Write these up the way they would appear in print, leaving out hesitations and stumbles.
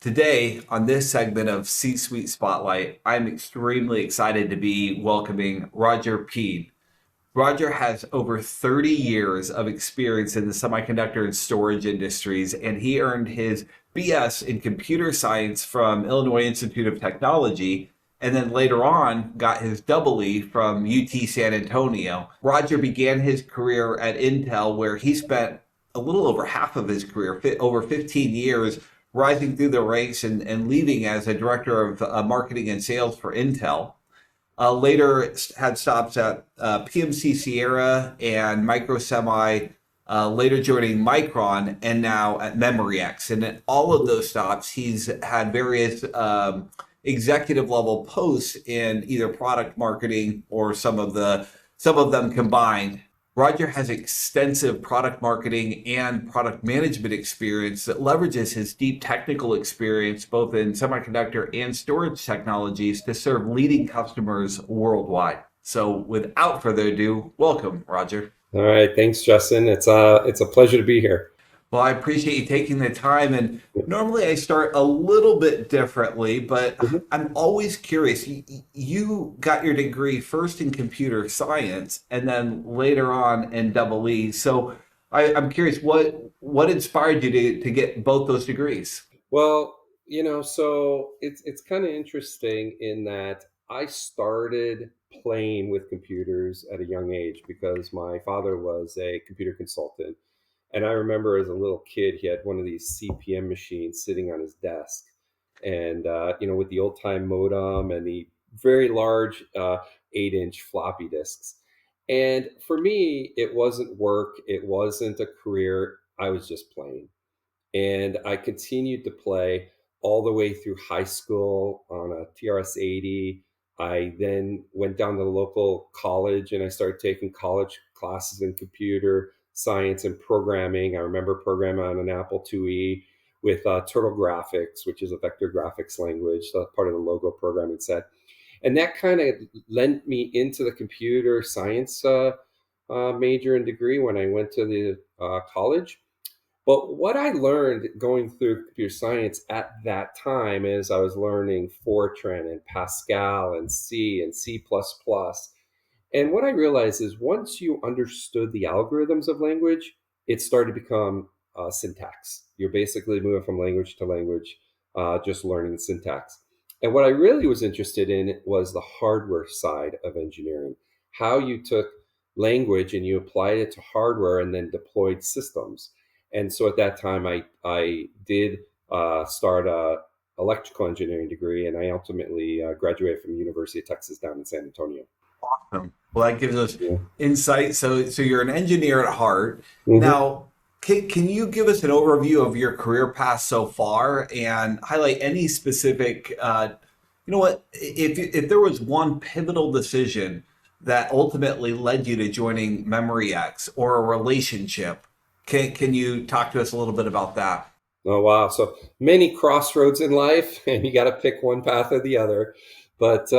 Today, on this segment of C-Suite Spotlight, I'm extremely excited to be welcoming Roger Peene. Roger has over 30 years of experience in the semiconductor and storage industries, and he earned his BS in computer science from Illinois Institute of Technology, and then later on got his double E from UT San Antonio. Roger began his career at Intel, where he spent a little over half of his career, over 15 years, rising through the ranks and leading as a director of marketing and sales for Intel. Later had stops at PMC-Sierra and Microsemi, later joining Micron, and now at MemryX. And at all of those stops, he's had various executive level posts in either product marketing or some of them combined. Roger has extensive product marketing and product management experience that leverages his deep technical experience both in semiconductor and storage technologies to serve leading customers worldwide. So without further ado, welcome, Roger. All right, thanks, Justin. It's a pleasure to be here. Well, I appreciate you taking the time. And normally I start a little bit differently, but Mhm. I'm always curious. You got your degree first in computer science and then later on in double E. So I'm curious, what inspired you to get both those degrees? Well, so it's kind of interesting in that I started playing with computers at a young age because my father was a computer consultant. And I remember as a little kid, he had one of these CPM machines sitting on his desk. And, with the old time modem and the very large 8-inch floppy disks. And for me, it wasn't work, it wasn't a career. I was just playing. And I continued to play all the way through high school on a TRS-80. I then went down to the local college and I started taking college classes in computer science and programming. I remember programming on an Apple IIe with Turtle Graphics, which is a vector graphics language, part of the logo programming set. And that kind of lent me into the computer science major and degree when I went to the college. But what I learned going through computer science at that time is I was learning Fortran and Pascal and C and C++. And what I realized is once you understood the algorithms of language, it started to become syntax. You're basically moving from language to language, just learning syntax. And what I really was interested in was the hardware side of engineering, how you took language and you applied it to hardware and then deployed systems. And so at that time, I did start a electrical engineering degree, and I ultimately graduated from the University of Texas down in San Antonio. Well, that gives us Yeah. insight. So you're an engineer at heart. hmm Now, can you give us an overview of your career path so far and highlight any specific, if there was one pivotal decision that ultimately led you to joining MemryX or a relationship, can you talk to us a little bit about that? Oh, wow. So many crossroads in life, and you got to pick one path or the other. But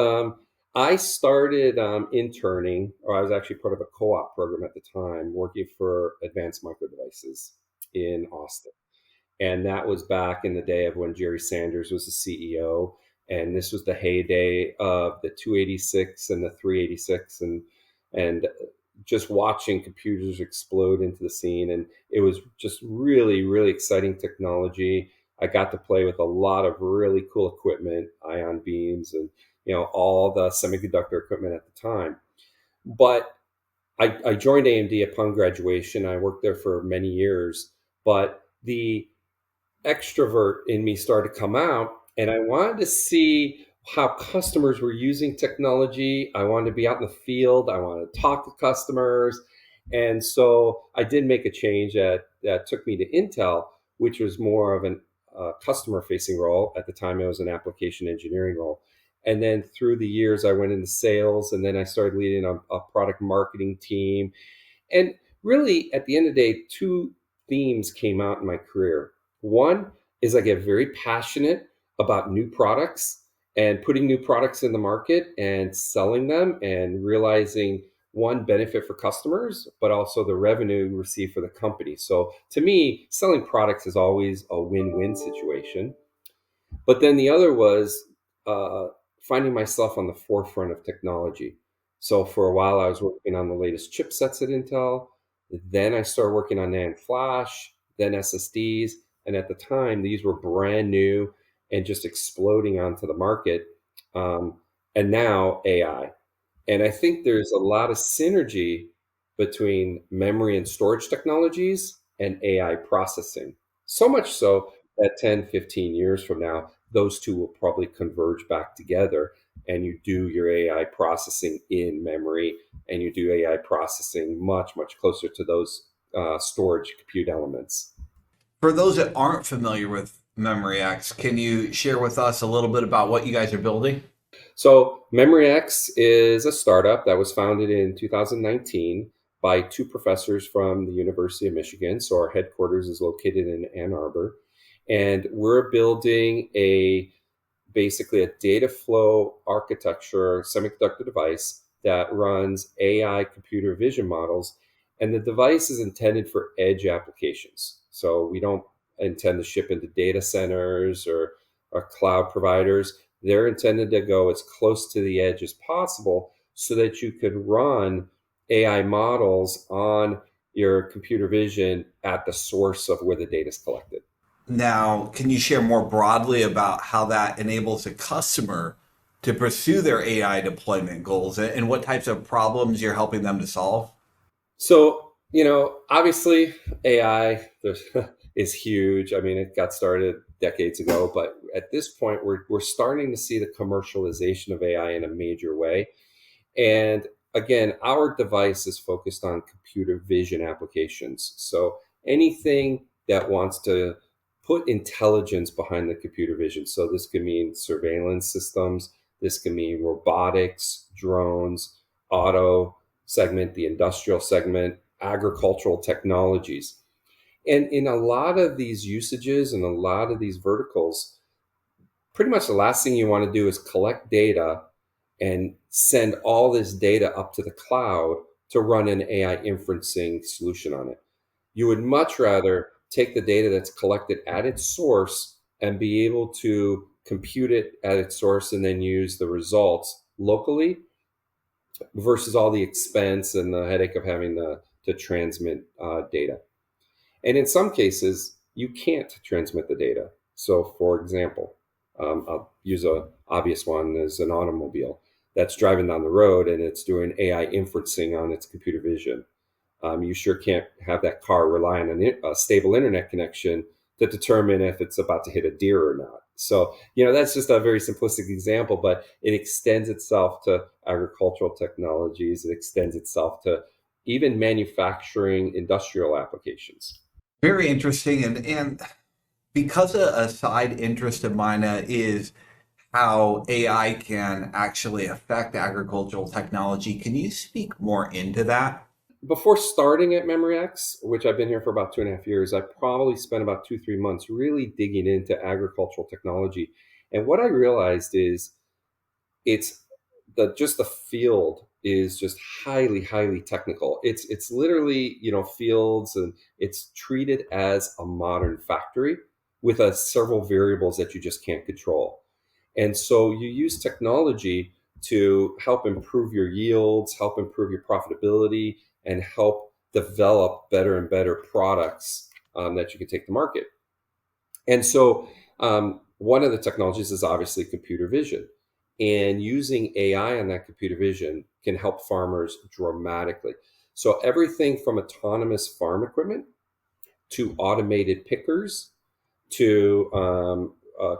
I started interning, or I was actually part of a co op program at the time, working for Advanced Micro Devices in Austin. And that was back in the day of when Jerry Sanders was the CEO. And this was the heyday of the 286 and the 386 and just watching computers explode into the scene. And it was just really, really exciting technology. I got to play with a lot of really cool equipment, ion beams and all the semiconductor equipment at the time. But I joined AMD upon graduation. I worked there for many years, but the extrovert in me started to come out and I wanted to see how customers were using technology. I wanted to be out in the field. I wanted to talk to customers. And so I did make a change that took me to Intel, which was more of an customer facing role. At the time, it was an application engineering role. And then through the years, I went into sales and then I started leading a product marketing team. And really, at the end of the day, two themes came out in my career. One is I get very passionate about new products and putting new products in the market and selling them and realizing one benefit for customers, but also the revenue received for the company. So to me, selling products is always a win-win situation. But then the other was uh, finding myself on the forefront of technology. So for a while, I was working on the latest chipsets at Intel. Then I started working on NAND flash, then SSDs. And at the time, these were brand new and just exploding onto the market. Um, and now AI. And I think there's a lot of synergy between memory and storage technologies and AI processing. So much so that 10, 15 years from now, those two will probably converge back together and you do your AI processing in memory and you do AI processing much, much closer to those storage compute elements. For those that aren't familiar with MemryX, can you share with us a little bit about what you guys are building? So, MemryX is a startup that was founded in 2019 by two professors from the University of Michigan. So, our headquarters is located in Ann Arbor. And we're building a basically a data flow architecture semiconductor device that runs AI computer vision models. And the device is intended for edge applications. So we don't intend to ship into data centers or cloud providers. They're intended to go as close to the edge as possible so that you could run AI models on your computer vision at the source of where the data is collected. Now, can you share more broadly about how that enables a customer to pursue their AI deployment goals and what types of problems you're helping them to solve? So, obviously AI is huge. I mean, it got started decades ago, but at this point, we're starting to see the commercialization of AI in a major way. And again, our device is focused on computer vision applications. So anything that wants to put intelligence behind the computer vision. So this could mean surveillance systems, this could mean robotics, drones, auto segment, the industrial segment, agricultural technologies. And in a lot of these usages and a lot of these verticals, pretty much the last thing you want to do is collect data and send all this data up to the cloud to run an AI inferencing solution on it. You would much rather take the data that's collected at its source and be able to compute it at its source and then use the results locally versus all the expense and the headache of having to transmit data. And in some cases, you can't transmit the data. So, for example, I'll use a obvious one as an automobile that's driving down the road and it's doing AI inferencing on its computer vision. You sure can't have that car rely on a stable internet connection to determine if it's about to hit a deer or not. So, that's just a very simplistic example, but it extends itself to agricultural technologies. It extends itself to even manufacturing industrial applications. Very interesting. And because a side interest of mine is how AI can actually affect agricultural technology, can you speak more into that? Before starting at MemryX, which I've been here for about 2.5 years, I probably spent about 2, 3 months really digging into agricultural technology. And what I realized is it's just the field is just highly, highly technical. It's literally, fields, and it's treated as a modern factory with several variables that you just can't control. And so you use technology to help improve your yields, help improve your profitability, and help develop better and better products that you can take to market. And so one of the technologies is obviously computer vision. And using AI on that computer vision can help farmers dramatically. So everything from autonomous farm equipment to automated pickers to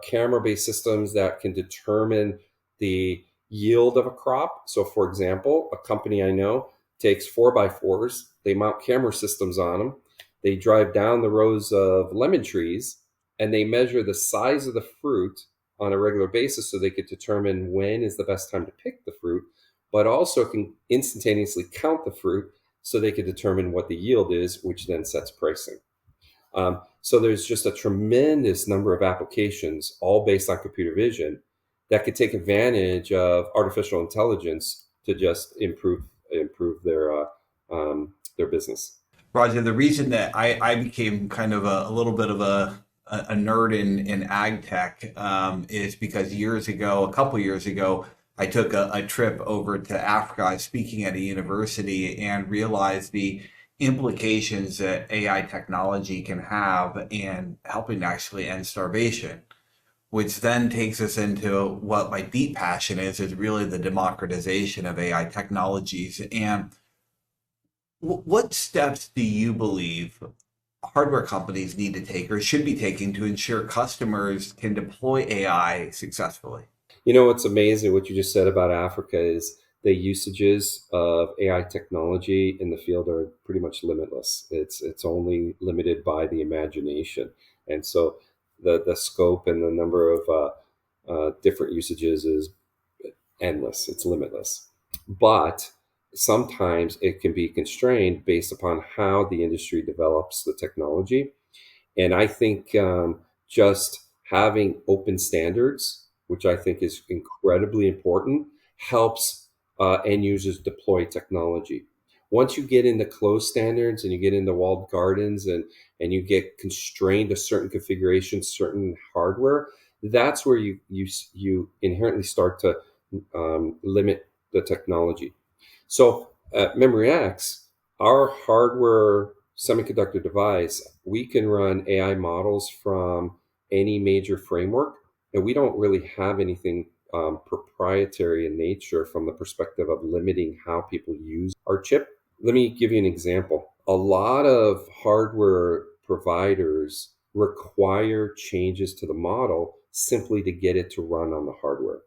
camera-based systems that can determine the yield of a crop. So, for example, a company I know takes 4x4s, they mount camera systems on them, they drive down the rows of lemon trees, and they measure the size of the fruit on a regular basis so they could determine when is the best time to pick the fruit, but also can instantaneously count the fruit so they could determine what the yield is, which then sets pricing. So there's just a tremendous number of applications, all based on computer vision, that could take advantage of artificial intelligence to just improve their business. Roger, the reason that I became kind of a little bit of a a nerd in ag tech is because a couple years ago, I took a trip over to Africa. I was speaking at a university and realized the implications that AI technology can have in helping to actually end starvation, which then takes us into what my deep passion is really the democratization of AI technologies. And what steps do you believe hardware companies need to take or should be taking to ensure customers can deploy AI successfully? What's amazing, what you just said about Africa is the usages of AI technology in the field are pretty much limitless. It's only limited by the imagination, and so the scope and the number of different usages is endless. It's limitless, but sometimes it can be constrained based upon how the industry develops the technology. And I think just having open standards, which I think is incredibly important, helps end users deploy technology. Once you get into closed standards and you get into walled gardens and you get constrained to certain configurations, certain hardware, that's where you inherently start to limit the technology. So at MemryX, our hardware semiconductor device, we can run AI models from any major framework, and we don't really have anything proprietary in nature from the perspective of limiting how people use our chip. Let me give you an example. A lot of hardware providers require changes to the model simply to get it to run on the hardware.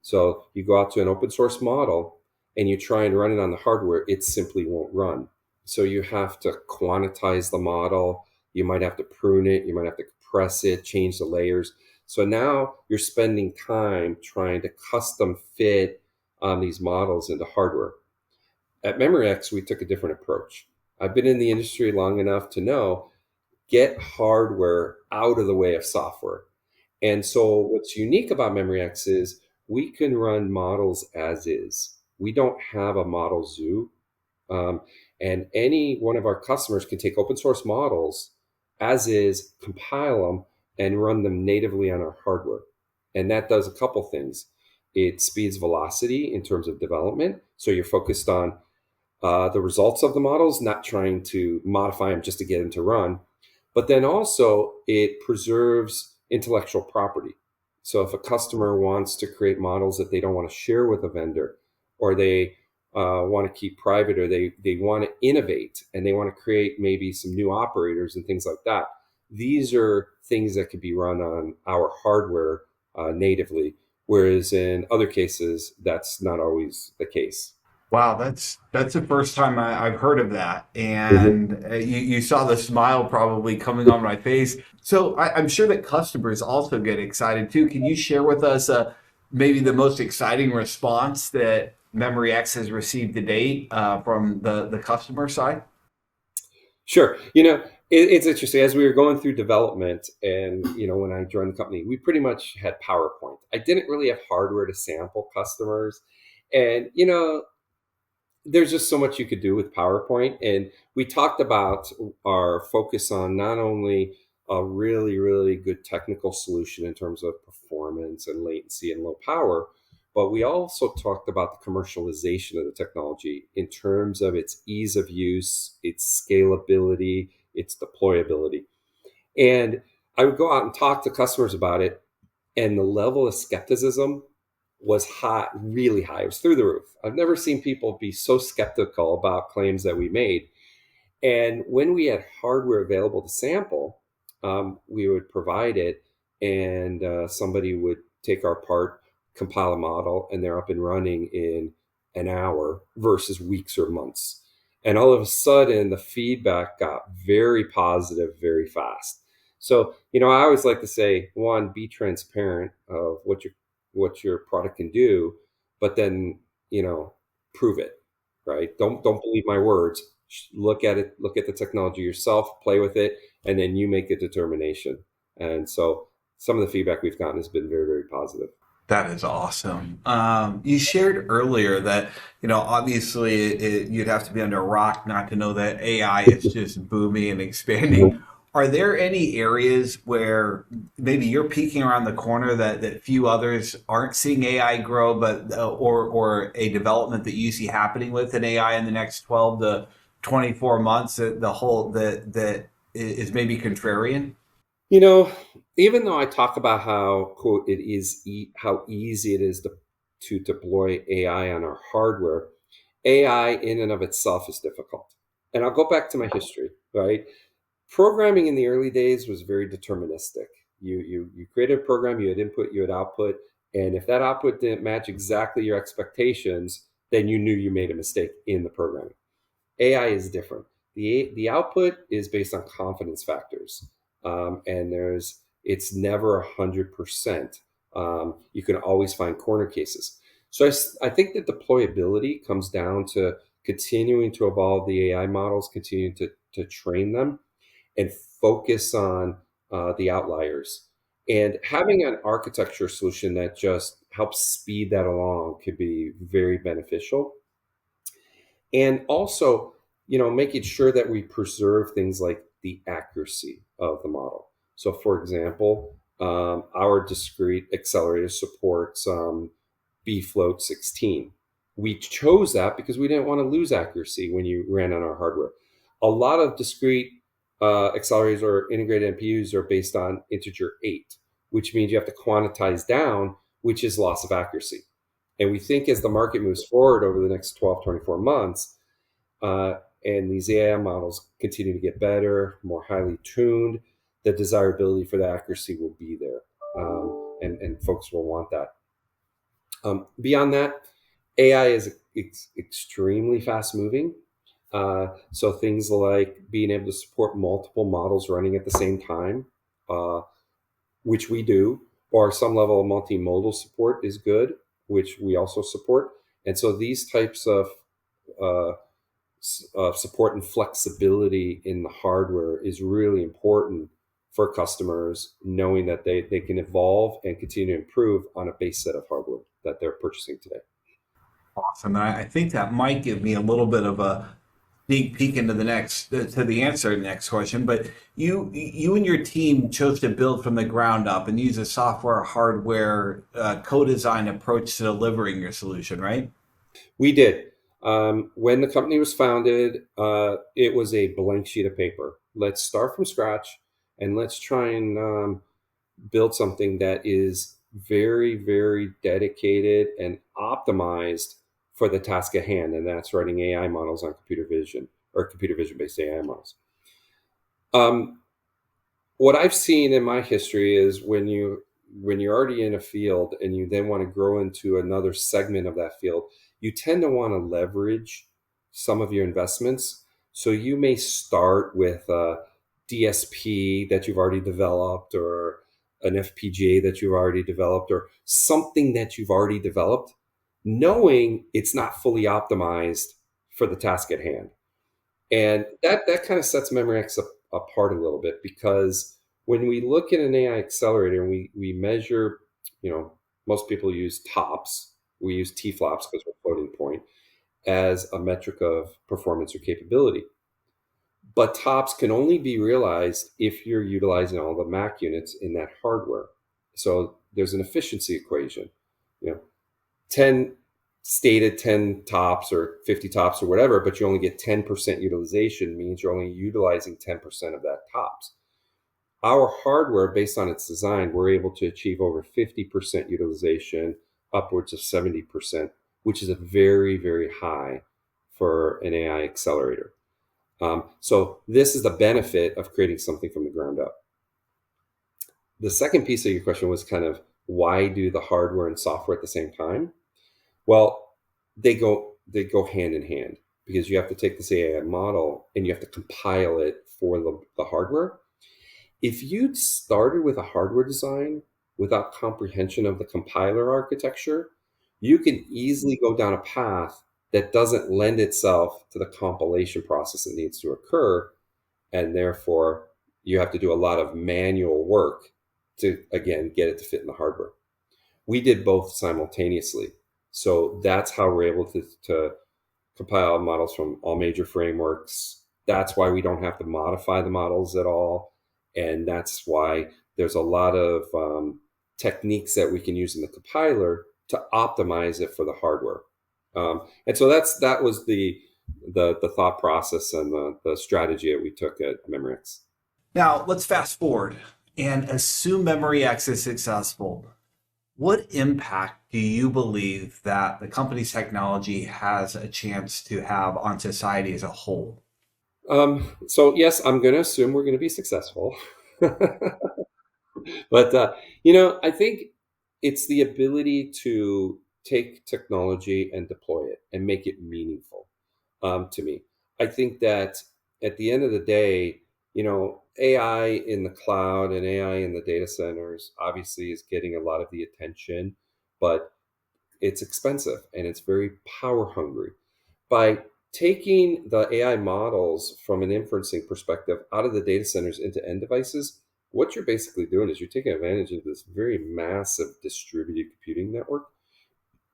So you go out to an open source model and you try and run it on the hardware, it simply won't run. So you have to quantize the model. You might have to prune it. You might have to compress it, change the layers. So now you're spending time trying to custom fit these models into hardware. At MemryX, we took a different approach. I've been in the industry long enough to know get hardware out of the way of software. And so what's unique about MemryX is we can run models as is. We don't have a model zoo. Um, and any one of our customers can take open source models as is, compile them, and run them natively on our hardware. And that does a couple things. It speeds velocity in terms of development. So you're focused on the results of the models, not trying to modify them just to get them to run. But then also it preserves intellectual property. So if a customer wants to create models that they don't want to share with a vendor, or they want to keep private, or they want to innovate and they want to create maybe some new operators and things like that, these are things that could be run on our hardware natively. Whereas in other cases, that's not always the case. Wow, that's the first time I've heard of that, Mhm. and you saw the smile probably coming on my face. So I'm sure that customers also get excited too. Can you share with us maybe the most exciting response that MemryX has received to date from the customer side? Sure. It's interesting. As we were going through development and, when I joined the company, we pretty much had PowerPoint. I didn't really have hardware to sample customers. And, there's just so much you could do with PowerPoint. And we talked about our focus on not only a really, really good technical solution in terms of performance and latency and low power, but we also talked about the commercialization of the technology in terms of its ease of use, its scalability, its deployability. And I would go out and talk to customers about it, and the level of skepticism was high, really high. It was through the roof. I've never seen people be so skeptical about claims that we made. And when we had hardware available to sample, we would provide it, and somebody would take our part, compile a model, and they're up and running in an hour versus weeks or months. And all of a sudden, the feedback got very positive very fast. So, I always like to say, one, be transparent of what your product can do, but then, prove it, right? Don't believe my words. Look at it, look at the technology yourself, play with it, and then you make a determination. And so some of the feedback we've gotten has been very, very positive. That is awesome. You shared earlier that, obviously you'd have to be under a rock not to know that AI is just booming and expanding. Are there any areas where maybe you're peeking around the corner that few others aren't seeing AI grow, but or a development that you see happening with an AI in the next 12 to 24 months that the whole that is maybe contrarian? You know, even though I talk about how quote it is how easy it is to deploy AI on our hardware, AI in and of itself is difficult. And I'll go back to my history, right? Programming in the early days was very deterministic. You created a program, you had input, you had output, and if that output didn't match exactly your expectations, then you knew you made a mistake in the programming. AI is different. The output is based on confidence factors, and it's never 100%. You can always find corner cases. So I think the deployability comes down to continuing to evolve the AI models, continuing to train them, and focus on the outliers. And having an architecture solution that just helps speed that along could be very beneficial. And also, making sure that we preserve things like the accuracy of the model. So, for example, our discrete accelerator supports bfloat 16. We chose that because we didn't want to lose accuracy when you ran on our hardware. A lot of discrete accelerators or integrated NPUs are based on integer 8, which means you have to quantize down, which is loss of accuracy. And we think as the market moves forward over the next 12, 24 months, and these AI models continue to get better, more highly tuned, the desirability for the accuracy will be there. And folks will want that. Beyond that, AI is extremely fast moving. So things like being able to support multiple models running at the same time, which we do, or some level of multimodal support is good, which we also support. And so these types of support and flexibility in the hardware is really important for customers, knowing that they can evolve and continue to improve on a base set of hardware that they're purchasing today. Awesome. And I think that might give me a little bit of a sneak peek into the next to the answer to the next question. But you and your team chose to build from the ground up and use a software hardware co-design approach to delivering your solution, right? We did. When the company was founded, it was a blank sheet of paper. Let's start from scratch and let's try and build something that is very, very dedicated and optimized for the task at hand. And that's writing AI models on computer vision or computer vision based AI models. What I've seen in my history is when you're already in a field and you then want to grow into another segment of that field, you tend to want to leverage some of your investments. So you may start with a DSP that you've already developed, or an FPGA that you've already developed, or something that you've already developed, knowing it's not fully optimized for the task at hand. And that kind of sets MemryX apart a little bit, because when we look at an AI accelerator and we measure, most people use TOPS. We use T-flops because we're floating point as a metric of performance or capability. But TOPS can only be realized if you're utilizing all the MAC units in that hardware. So there's an efficiency equation. 10 stated 10 TOPS or 50 TOPS or whatever, but you only get 10% utilization means you're only utilizing 10% of that TOPS. Our hardware, based on its design, we're able to achieve over 50% utilization, upwards of 70%, which is a very, very high for an AI accelerator. So this is the benefit of creating something from the ground up. The second piece of your question was kind of, why do the hardware and software at the same time? Well, they go hand in hand, because you have to take this AI model and you have to compile it for the hardware. If you'd started with a hardware design without comprehension of the compiler architecture, you can easily go down a path that doesn't lend itself to the compilation process that needs to occur. And therefore, you have to do a lot of manual work to, again, get it to fit in the hardware. We did both simultaneously. So that's how we're able to compile models from all major frameworks. That's why we don't have to modify the models at all. And that's why there's a lot of techniques that we can use in the compiler to optimize it for the hardware. And so that was the thought process and the strategy that we took at MemryX. Now, let's fast forward and assume MemryX is successful. What impact do you believe that the company's technology has a chance to have on society as a whole? So yes, I'm going to assume we're going to be successful. But I think it's the ability to take technology and deploy it and make it meaningful. To me, I think that at the end of the day, AI in the cloud and AI in the data centers obviously is getting a lot of the attention, but it's expensive and it's very power hungry. By taking the AI models from an inferencing perspective out of the data centers into end devices, what you're basically doing is you're taking advantage of this very massive distributed computing network,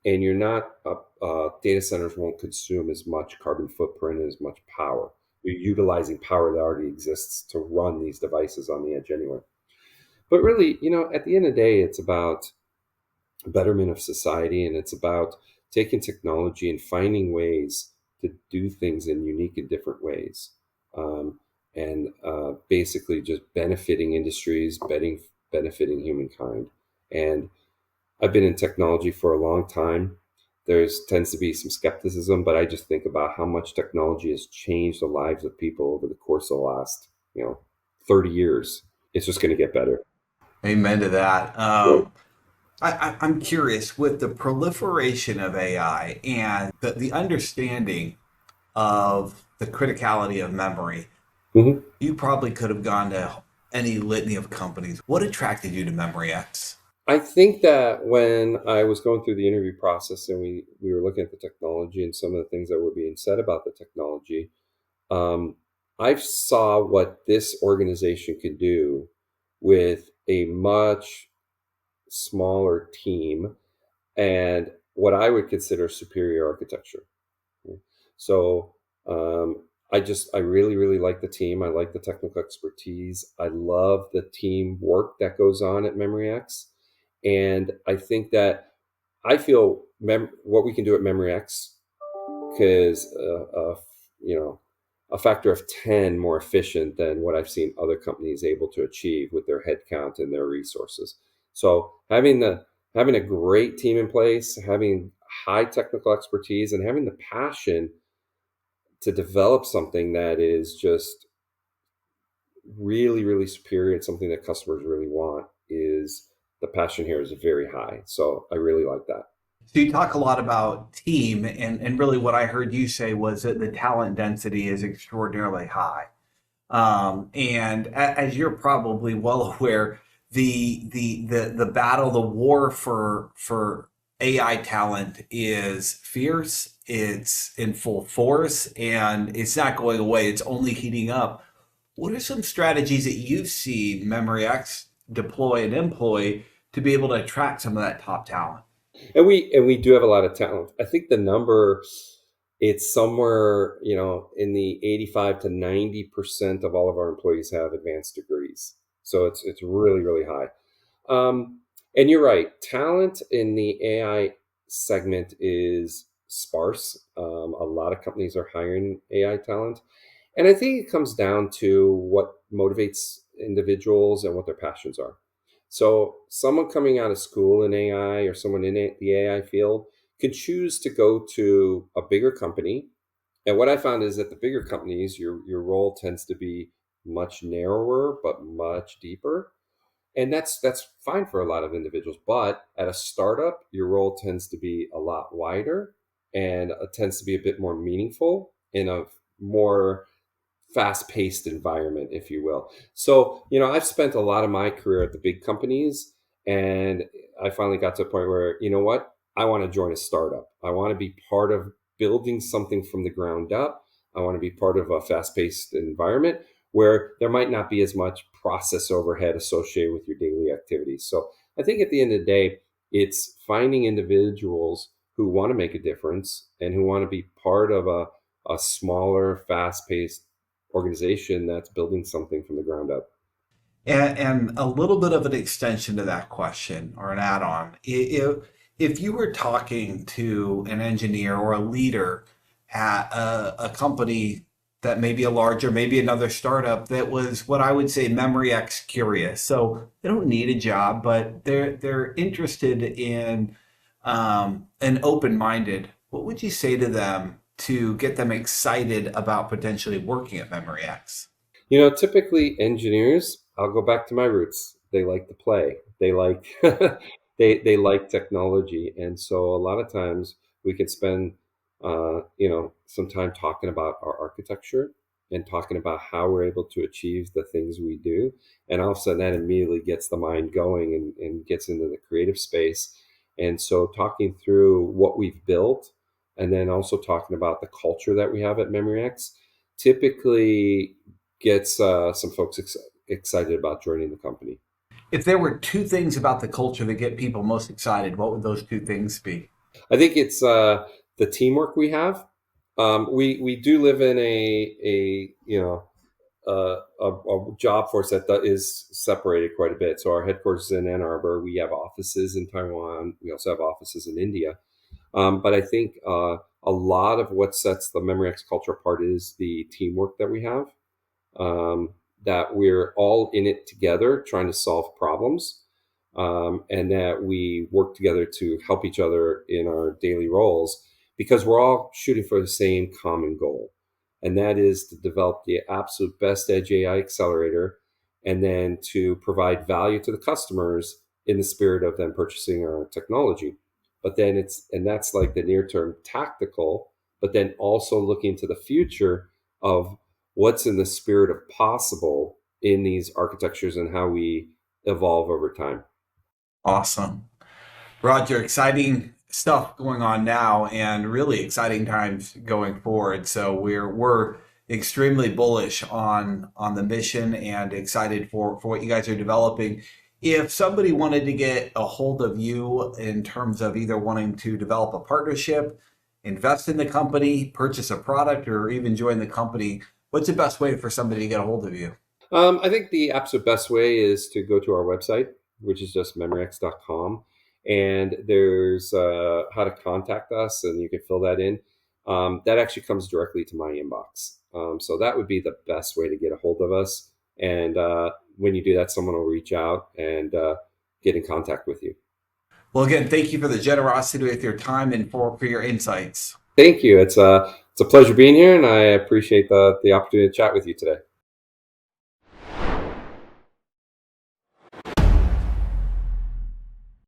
and you're not data centers won't consume as much carbon footprint and as much power. You're utilizing power that already exists to run these devices on the edge anyway. But really, at the end of the day, it's about betterment of society, and it's about taking technology and finding ways to do things in unique and different ways, and basically just benefiting industries, benefiting humankind. And I've been in technology for a long time. There's tends to be some skepticism, but I just think about how much technology has changed the lives of people over the course of the last 30 years. It's just going to get better. Amen to that. I'm curious with the proliferation of AI and the understanding of the criticality of memory. Mhm. You probably could have gone to any litany of companies. What attracted you to MemryX? I think that when I was going through the interview process and we were looking at the technology and some of the things that were being said about the technology, um, I saw what this organization could do with a much smaller team and what I would consider superior architecture. So I really, really like the team. I like the technical expertise. I love the team work that goes on at MemryX. And I think that I feel what we can do at MemryX is a factor of 10 more efficient than what I've seen other companies able to achieve with their headcount and their resources. So having a great team in place, having high technical expertise, and having the passion to develop something that is just really, really superior and something that customers really want is the passion here is very high. So I really like that. So you talk a lot about team, and really what I heard you say was that the talent density is extraordinarily high. And as you're probably well aware, the battle, the war for AI talent is fierce. It's in full force, and it's not going away. It's only heating up. What are some strategies that you've seen MemryX deploy and employ to be able to attract some of that top talent? And we do have a lot of talent. I think the number it's somewhere in the 85 to 90% of all of our employees have advanced degrees. So it's really, really high. And you're right, talent in the AI segment is sparse. A lot of companies are hiring AI talent. And I think it comes down to what motivates individuals and what their passions are. So, someone coming out of school in AI or someone in the AI field can choose to go to a bigger company. And what I found is that the bigger companies, your role tends to be much narrower but much deeper, and that's fine for a lot of individuals. But at a startup, your role tends to be a lot wider and tends to be a bit more meaningful in a more fast-paced environment, if you will. So, I've spent a lot of my career at the big companies, and I finally got to a point where, you know what? I want to join a startup. I want to be part of building something from the ground up. I want to be part of a fast-paced environment where there might not be as much process overhead associated with your daily activities. So, I think at the end of the day, it's finding individuals who want to make a difference and who want to be part of a smaller, fast-paced organization that's building something from the ground up. And a little bit of an extension to that question or an add-on. If you were talking to an engineer or a leader at a company that may be a larger, maybe another startup that was what I would say MemryX curious. So they don't need a job, but they're interested in and open-minded. What would you say to them to get them excited about potentially working at MemryX? Typically engineers, I'll go back to my roots. They like to play. They like they like technology, and so a lot of times we could spend some time talking about our architecture and talking about how we're able to achieve the things we do, and all of a sudden that immediately gets the mind going and gets into the creative space. And so talking through what we've built, and then also talking about the culture that we have at MemryX typically gets some folks excited about joining the company. If there were two things about the culture that get people most excited, what would those two things be? I think it's the teamwork we have. We do live in a job force that is separated quite a bit. So our headquarters is in Ann Arbor. We have offices in Taiwan. We also have offices in India. But I think a lot of what sets the MemryX culture apart is the teamwork that we have. That we're all in it together trying to solve problems, and that we work together to help each other in our daily roles because we're all shooting for the same common goal. And that is to develop the absolute best edge AI accelerator and then to provide value to the customers in the spirit of them purchasing our technology. But then that's like the near term tactical, but then also looking to the future of what's in the spirit of possible in these architectures and how we evolve over time. Awesome. Roger, exciting stuff going on now and really exciting times going forward. So we're extremely bullish on the mission and excited for what you guys are developing. If somebody wanted to get a hold of you in terms of either wanting to develop a partnership, invest in the company, purchase a product, or even join the company, what's the best way for somebody to get a hold of you? I think the absolute best way is to go to our website, which is just memryx.com. And there's how to contact us, and you can fill that in. That actually comes directly to my inbox. So that would be the best way to get a hold of us. And when you do that, someone will reach out and get in contact with you. Well, again, thank you for the generosity with your time and for your insights. Thank you. It's a pleasure being here, and I appreciate the opportunity to chat with you today.